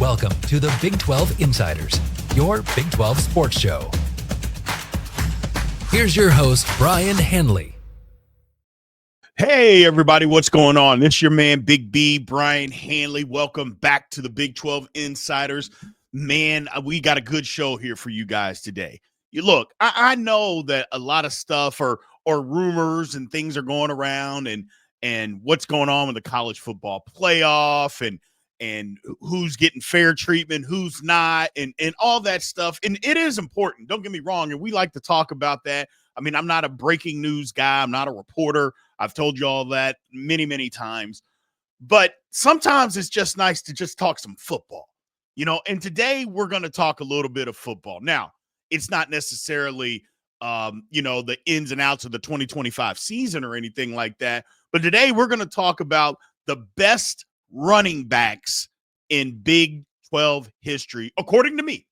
Welcome to the Big 12 Insiders, your Big 12 sports show. Here's your host, Brien Hanley. Hey, everybody, what's going on? This is your man, Big B, Brien Hanley. Welcome back to the Big 12 Insiders. Man, we got a good show here for you guys today. Look, I know that a lot of stuff or rumors and things are going around and what's going on with the college football playoff and who's getting fair treatment, who's not, and all that stuff. And it is important. Don't get me wrong. And we like to talk about that. I mean, I'm not a breaking news guy. I'm not a reporter. I've told you all that many, many times. But sometimes it's just nice to just talk some football, and today we're going to talk a little bit of football. Now, it's not necessarily, the ins and outs of the 2025 season or anything like that. But today we're going to talk about the best running backs in Big 12 history, according to me.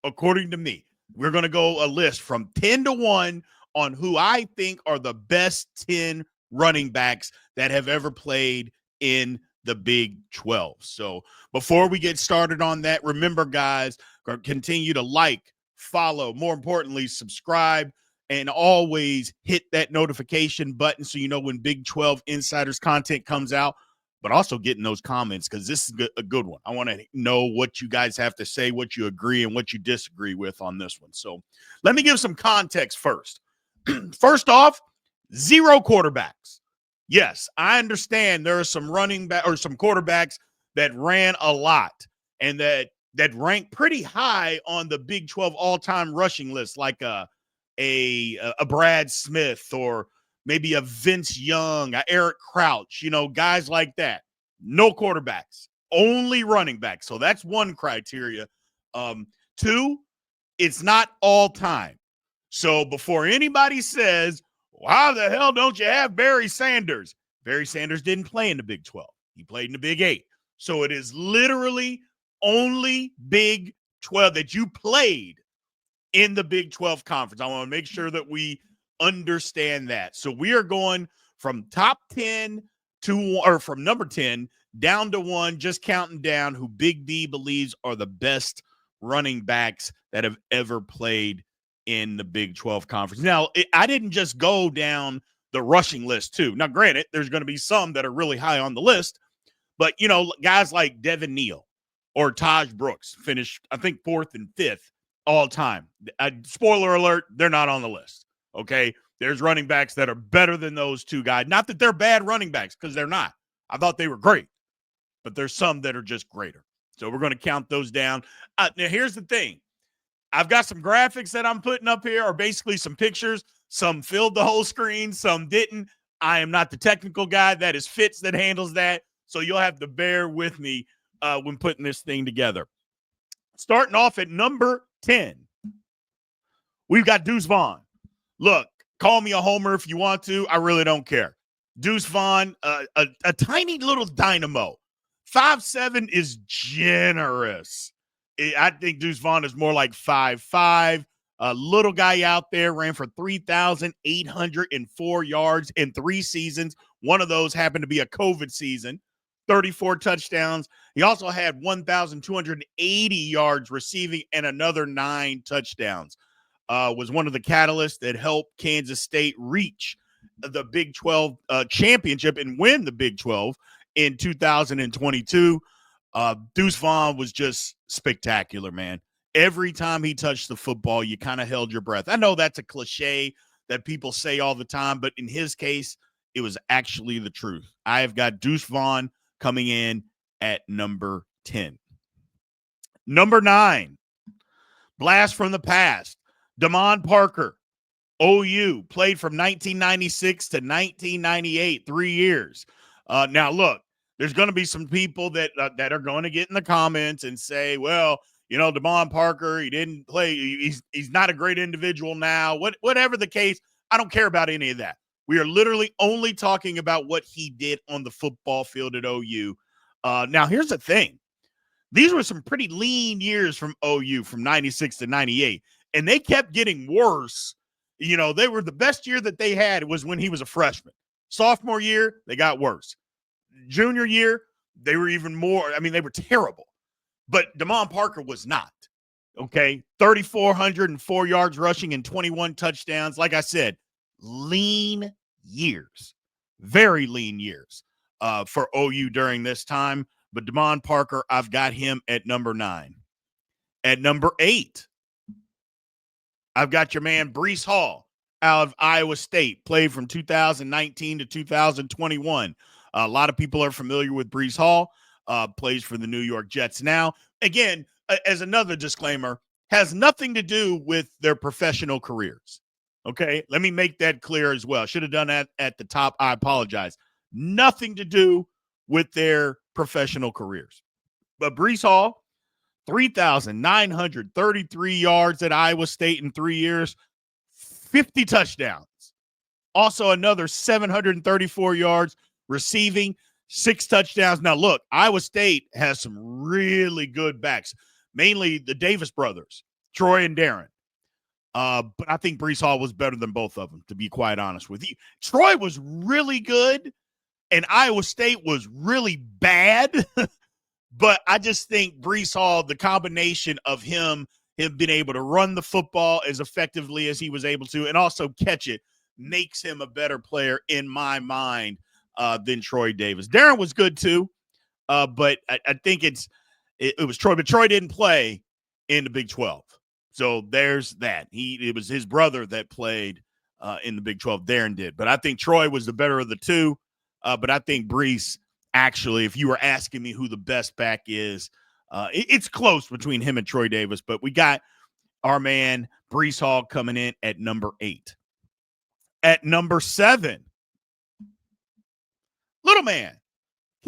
We're going to go a list from 10 to 1 on who I think are the best 10 running backs that have ever played in the Big 12. So before we get started on that, remember, guys, continue to like, follow, more importantly, subscribe, and always hit that notification button so you know when Big 12 Insiders content comes out, but also getting those comments because this is a good one. I want to know what you guys have to say, what you agree and what you disagree with on this one. So let me give some context first. First off, 0 quarterbacks. Yes, I understand there are some running back or some quarterbacks that ran a lot and that ranked pretty high on the Big 12 all-time rushing list, like a Brad Smith or maybe a Vince Young, a Eric Crouch, guys like that. No quarterbacks, only running backs. So that's one criteria. 2, it's not all time. So before anybody says, "Why the hell don't you have Barry Sanders?" Barry Sanders didn't play in the Big 12. He played in the Big 8. So it is literally only Big 12 that you played in the Big 12 conference. I want to make sure that we understand that. So we are going from top 10 from number 10 down to 1, just counting down who Big B believes are the best running backs that have ever played in the Big 12 conference. Now, I didn't just go down the rushing list too. Now, granted, there's going to be some that are really high on the list, but guys like Devin Neal or Taj Brooks finished, I think, 4th and 5th all time. Spoiler alert, they're not on the list. Okay. There's running backs that are better than those two guys. Not that they're bad running backs, because they're not. I thought they were great, but there's some that are just greater. So we're going to count those down. Now, here's the thing. I've got some graphics that I'm putting up here, or basically some pictures. Some filled the whole screen, some didn't. I am not the technical guy. That is Fitz that handles that. So you'll have to bear with me when putting this thing together. Starting off at number 10, we've got Deuce Vaughn. Look, call me a homer if you want to. I really don't care. Deuce Vaughn, a tiny little dynamo. 5'7" is generous. I think Deuce Vaughn is more like 5'5". A little guy out there, ran for 3,804 yards in 3 seasons. One of those happened to be a COVID season. 34 touchdowns. He also had 1,280 yards receiving and another 9 touchdowns. Was one of the catalysts that helped Kansas State reach the Big 12 championship and win the Big 12 in 2022. Deuce Vaughn was just spectacular, man. Every time he touched the football, you kind of held your breath. I know that's a cliche that people say all the time, but in his case, it was actually the truth. I have got Deuce Vaughn coming in at number 10. Number 9, blast from the past. Damon Parker, OU, played from 1996 to 1998, 3 years. Now, look, there's going to be some people that are going to get in the comments and say, well, Damon Parker, he didn't play. He's not a great individual now. Whatever the case, I don't care about any of that. We are literally only talking about what he did on the football field at OU. Now, here's the thing. These were some pretty lean years from OU from 96 to 98, and they kept getting worse. They were the best year that they had was when he was a freshman. Sophomore year, they got worse. Junior year, they were even more. I mean, they were terrible. but Damon Parker was not. Okay, 3,404 yards rushing and 21 touchdowns. Like I said, lean years, very lean years for OU during this time. But Damon Parker, I've got him at number 9. At number 8, I've got your man Breece Hall out of Iowa State, played from 2019 to 2021. A lot of people are familiar with Breece Hall, plays for the New York Jets now. Again, as another disclaimer, has nothing to do with their professional careers. Okay, let me make that clear as well. Should have done that at the top. I apologize. Nothing to do with their professional careers. But Breece Hall, 3,933 yards at Iowa State in 3 years, 50 touchdowns. Also another 734 yards receiving, 6 touchdowns. Now, look, Iowa State has some really good backs, mainly the Davis brothers, Troy and Darren. But I think Breece Hall was better than both of them, to be quite honest with you. Troy was really good, and Iowa State was really bad. But I just think Breece Hall, the combination of him being able to run the football as effectively as he was able to and also catch it, makes him a better player in my mind than Troy Davis. Darren was good too, but I think it was Troy, but Troy didn't play in the Big 12. So there's that. It was his brother that played in the Big 12. Darren did. But I think Troy was the better of the two. But I think Breece, actually, if you were asking me who the best back is, it's close between him and Troy Davis. But we got our man Breece Hall coming in at number 8. At number 7, little man,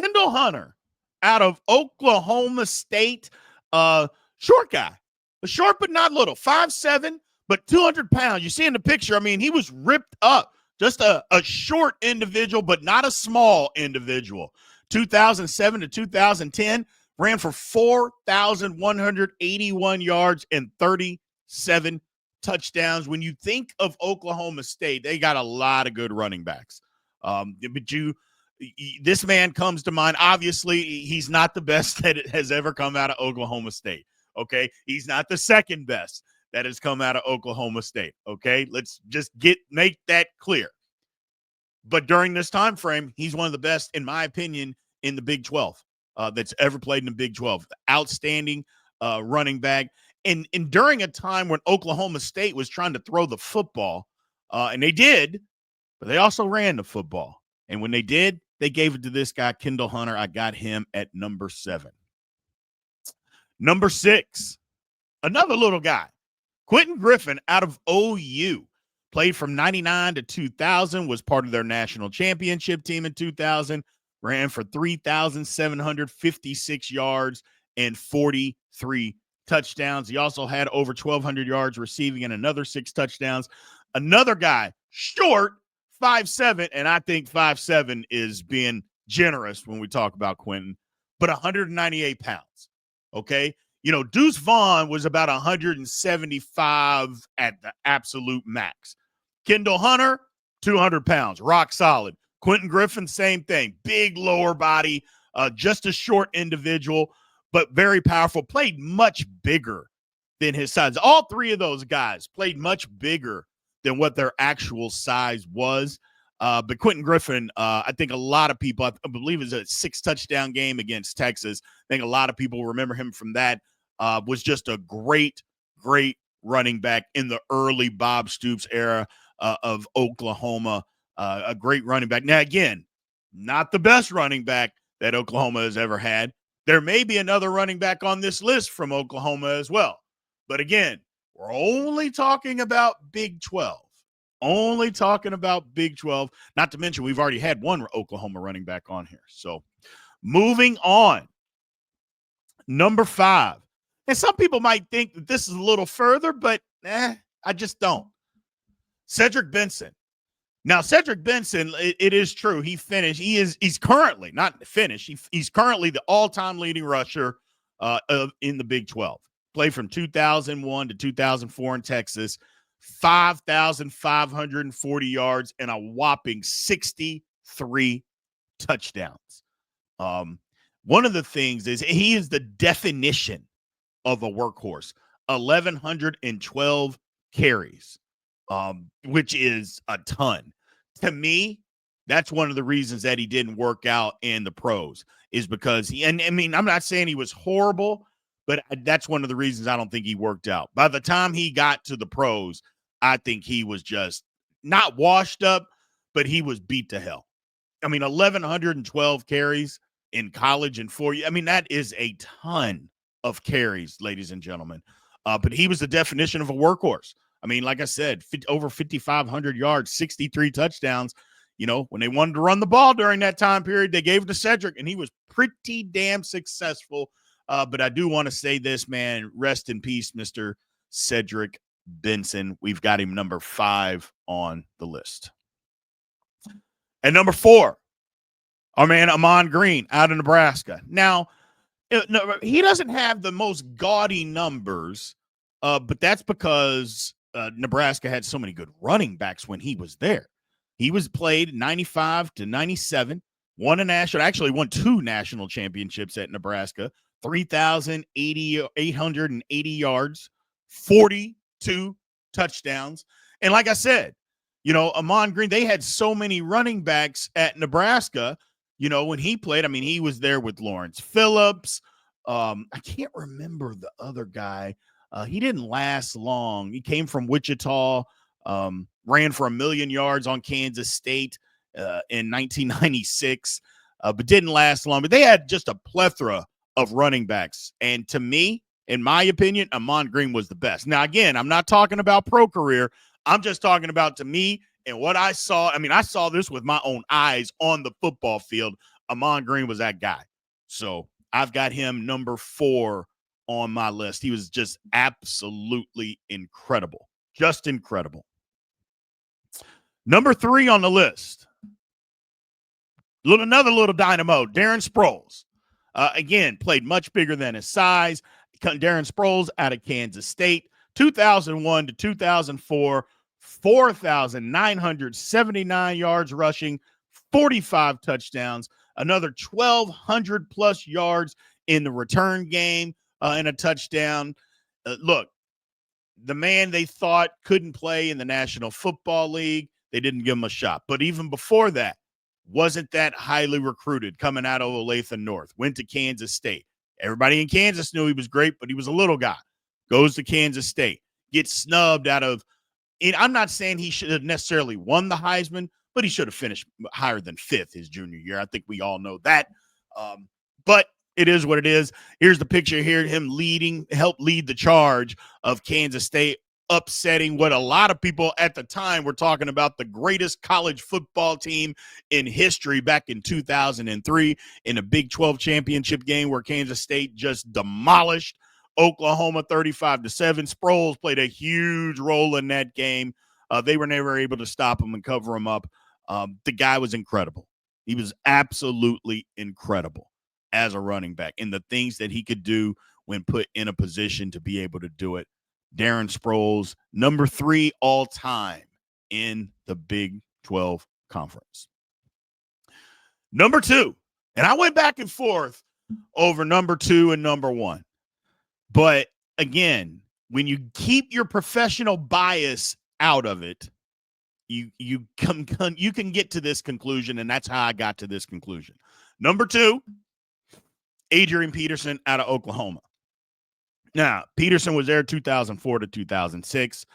Kendall Hunter out of Oklahoma State. Short guy. Short but not little. 5'7", but 200 pounds. You see in the picture, I mean, he was ripped up. Just a short individual, but not a small individual. 2007 to 2010, ran for 4,181 yards and 37 touchdowns. When you think of Oklahoma State, they got a lot of good running backs. But this man comes to mind. Obviously, he's not the best that has ever come out of Oklahoma State. Okay, he's not the second best that has come out of Oklahoma State. Okay, let's just make that clear. But during this time frame, he's one of the best, in my opinion, in the Big 12 that's ever played in the Big 12. Outstanding running back. And during a time when Oklahoma State was trying to throw the football, and they did, but they also ran the football. And when they did, they gave it to this guy, Kendall Hunter. I got him at number 7. Number 6, another little guy, Quentin Griffin out of OU. Played from 99 to 2000, was part of their national championship team in 2000, ran for 3,756 yards and 43 touchdowns. He also had over 1,200 yards receiving and another 6 touchdowns. Another guy, short, 5'7", and I think 5'7" is being generous when we talk about Quentin, but 198 pounds, okay? You know, Deuce Vaughn was about 175 at the absolute max. Kendall Hunter, 200 pounds, rock solid. Quentin Griffin, same thing. Big lower body, just a short individual, but very powerful. Played much bigger than his size. All 3 of those guys played much bigger than what their actual size was. But Quentin Griffin, I think a lot of people, I believe it was a 6-touchdown game against Texas. I think a lot of people remember him from that. Was just a great, great running back in the early Bob Stoops era of Oklahoma. A great running back. Now, again, not the best running back that Oklahoma has ever had. There may be another running back on this list from Oklahoma as well. But again, we're only talking about Big 12. Only talking about Big 12. Not to mention, we've already had one Oklahoma running back on here. So, moving on. Number 5. And some people might think that this is a little further, but I just don't. Cedric Benson. Now, Cedric Benson, it is true. He finished. He's currently, not finished, he's currently the all-time leading rusher in the Big 12. Played from 2001 to 2004 in Texas. 5,540 yards and a whopping 63 touchdowns. one of the things is he is the definition of a workhorse. 1,112 carries, which is a ton. To me, that's one of the reasons that he didn't work out in the pros is because and I mean, I'm not saying he was horrible, but that's one of the reasons I don't think he worked out. By the time he got to the pros, I think he was just not washed up, but he was beat to hell. I mean, 1,112 carries in college and 4 years. I mean, that is a ton of carries, ladies and gentlemen. But he was the definition of a workhorse. I mean, like I said, over 5,500 yards, 63 touchdowns. You know, when they wanted to run the ball during that time period, they gave it to Cedric, and he was pretty damn successful. But I do want to say this, man, rest in peace, Mr. Cedric Benson. We've got him number 5 on the list. And number 4, our man Ahman Green out of Nebraska. Now, he doesn't have the most gaudy numbers, but that's because Nebraska had so many good running backs when he was there. He was played 95 to 97, won 2 national championships at Nebraska, 3,880 yards, 42 touchdowns. And like I said, you know, Ahman Green, they had so many running backs at Nebraska. You know, when he played, I mean, he was there with Lawrence Phillips. I can't remember the other guy. He didn't last long. He came from Wichita, ran for 1,000,000 yards on Kansas State in 1996, but didn't last long. But they had just a plethora of running backs. And to me, in my opinion, Ahman Green was the best. Now, again, I'm not talking about pro career. I'm just talking about, to me, and what I saw. I mean, I saw this with my own eyes on the football field. Ahman Green was that guy. So I've got him number 4 on my list. He was just absolutely incredible. Just incredible. Number 3 on the list. Another little dynamo, Darren Sproles. Again, played much bigger than his size. Darren Sproles out of Kansas State, 2001 to 2004. 4,979 yards rushing, 45 touchdowns, another 1,200 plus yards in the return game and a touchdown. Look, the man they thought couldn't play in the National Football League, they didn't give him a shot. But even before that, wasn't that highly recruited coming out of Olathe North, went to Kansas State. Everybody in Kansas knew he was great, but he was a little guy. Goes to Kansas State, gets snubbed out of. And I'm not saying he should have necessarily won the Heisman, but he should have finished higher than 5th his junior year. I think we all know that. But it is what it is. Here's the picture here, him helped lead the charge of Kansas State, upsetting what a lot of people at the time were talking about, the greatest college football team in history back in 2003 in a Big 12 championship game where Kansas State just demolished Oklahoma 35-7. Sproles played a huge role in that game. They were never able to stop him and cover him up. The guy was incredible. He was absolutely incredible as a running back, and the things that he could do when put in a position to be able to do it. Darren Sproles, number 3 all time in the Big 12 Conference. Number 2, and I went back and forth over number 2 and number 1. But again, when you keep your professional bias out of it, you can get to this conclusion, and that's how I got to this conclusion. Number 2, Adrian Peterson out of Oklahoma. Now, Peterson was there 2004 to 2006,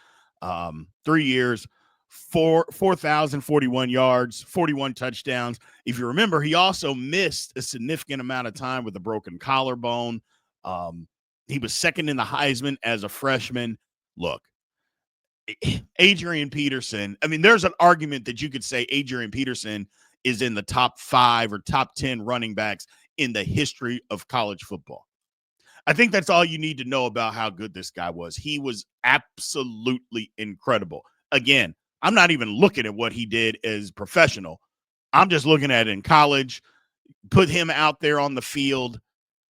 3 years, 4,041 yards, 41 touchdowns. If you remember, he also missed a significant amount of time with a broken collarbone. He was second in the Heisman as a freshman. Look, Adrian Peterson, I mean, there's an argument that you could say Adrian Peterson is in the top 5 or top 10 running backs in the history of college football. I think that's all you need to know about how good this guy was. He was absolutely incredible. Again, I'm not even looking at what he did as professional. I'm just looking at it in college, put him out there on the field,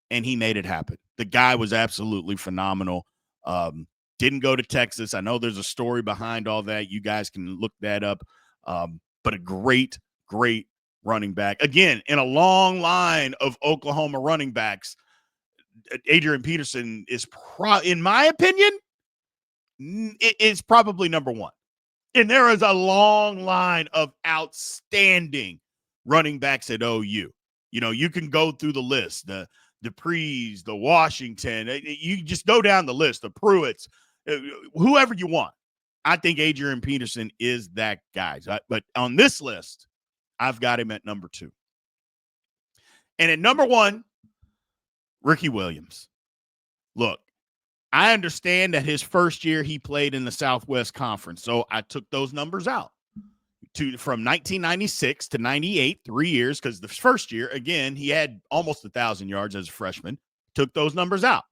and he made it happen. The guy was absolutely phenomenal. Didn't go to Texas. I know there's a story behind all that. You guys can look that up. But a great, great running back. Again, in a long line of Oklahoma running backs, Adrian Peterson is, in my opinion, is probably number one. And there is a long line of outstanding running backs at OU. You know, you can go through the list, the Duprees, the Washington. You just go down the list, the Pruitts, whoever you want. I think Adrian Peterson is that guy. But on this list, I've got him at number 2. And at number 1, Ricky Williams. Look, I understand that his first year he played in the Southwest Conference, so I took those numbers out. From 1996 to 98, 3 years, because the first year, again, he had almost 1,000 yards as a freshman. Took those numbers out.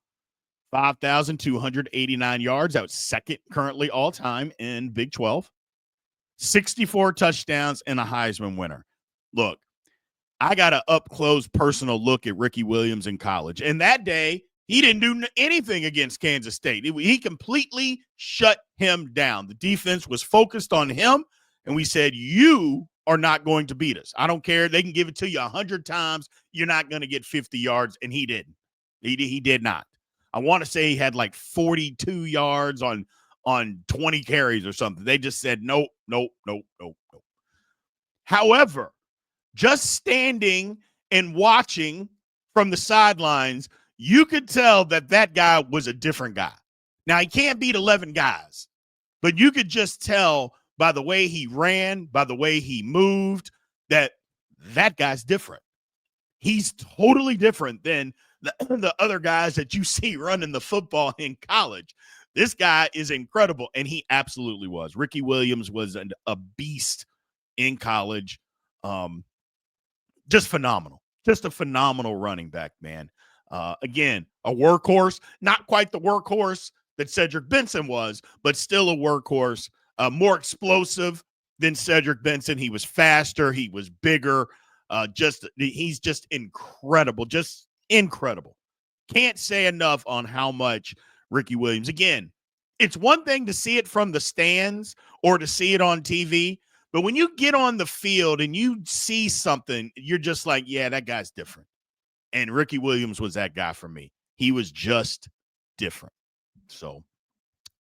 5,289 yards. That was second currently all time in Big 12. 64 touchdowns and a Heisman winner. Look, I got an up-close personal look at Ricky Williams in college. And that day, he didn't do anything against Kansas State. He completely shut him down. The defense was focused on him, and we said, you are not going to beat us. I don't care. They can give it to you 100 times. You're not going to get 50 yards, and he didn't. He did not. I want to say he had like 42 yards on 20 carries or something. They just said, nope. However, just standing and watching from the sidelines, you could tell that guy was a different guy. Now, he can't beat 11 guys, but you could just tell by the way he ran, by the way he moved, that guy's different. He's totally different than the other guys that you see running the football in college. This guy is incredible, and he absolutely was. Ricky Williams was a beast in college. Just phenomenal. Just a phenomenal running back, man. Again, a workhorse, not quite the workhorse that Cedric Benson was, but still a workhorse, more explosive than Cedric Benson. He was faster. He was bigger. He's just incredible. Just incredible. Can't say enough on how much Ricky Williams. Again, it's one thing to see it from the stands or to see it on TV, but when you get on the field and you see something, you're just like, yeah, that guy's different. And Ricky Williams was that guy for me. He was just different. So,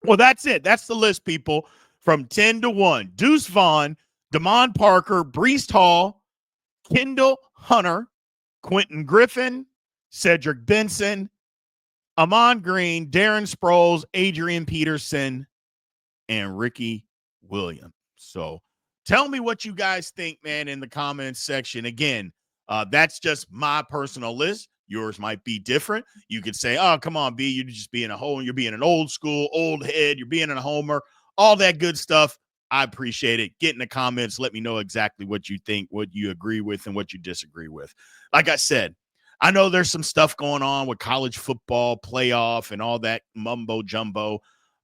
well, that's it. That's the list, people, from 10 to 1. Deuce Vaughn, Damon Parker, Breece Hall, Kendall Hunter, Quentin Griffin, Cedric Benson, Amon Green, Darren Sproles, Adrian Peterson, and Ricky Williams. So tell me what you guys think, man, in the comments section. Again, that's just my personal list. Yours might be different. You could say, oh, come on, B, you're just being a home. You're being an old school, old head. You're being a homer. All that good stuff. I appreciate it. Get in the comments. Let me know exactly what you think, what you agree with, and what you disagree with. Like I said, I know there's some stuff going on with college football playoff and all that mumbo jumbo.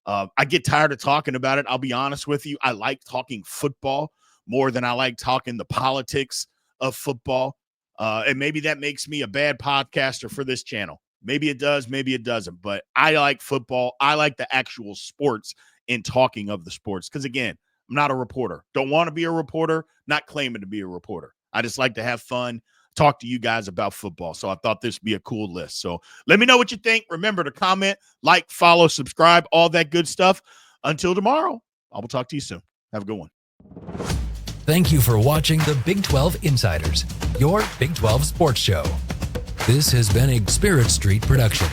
I get tired of talking about it. I'll be honest with you. I like talking football more than I like talking the politics of football. And maybe that makes me a bad podcaster for this channel. Maybe it does, maybe it doesn't. But I like football. I like the actual sports and talking of the sports. Because, again, I'm not a reporter. Don't want to be a reporter, not claiming to be a reporter. I just like to have fun, talk to you guys about football. So I thought this would be a cool list. So let me know what you think. Remember to comment, like, follow, subscribe, all that good stuff. Until tomorrow, I will talk to you soon. Have a good one. Thank you for watching the Big 12 Insiders, your Big 12 sports show. This has been a Spirit Street production.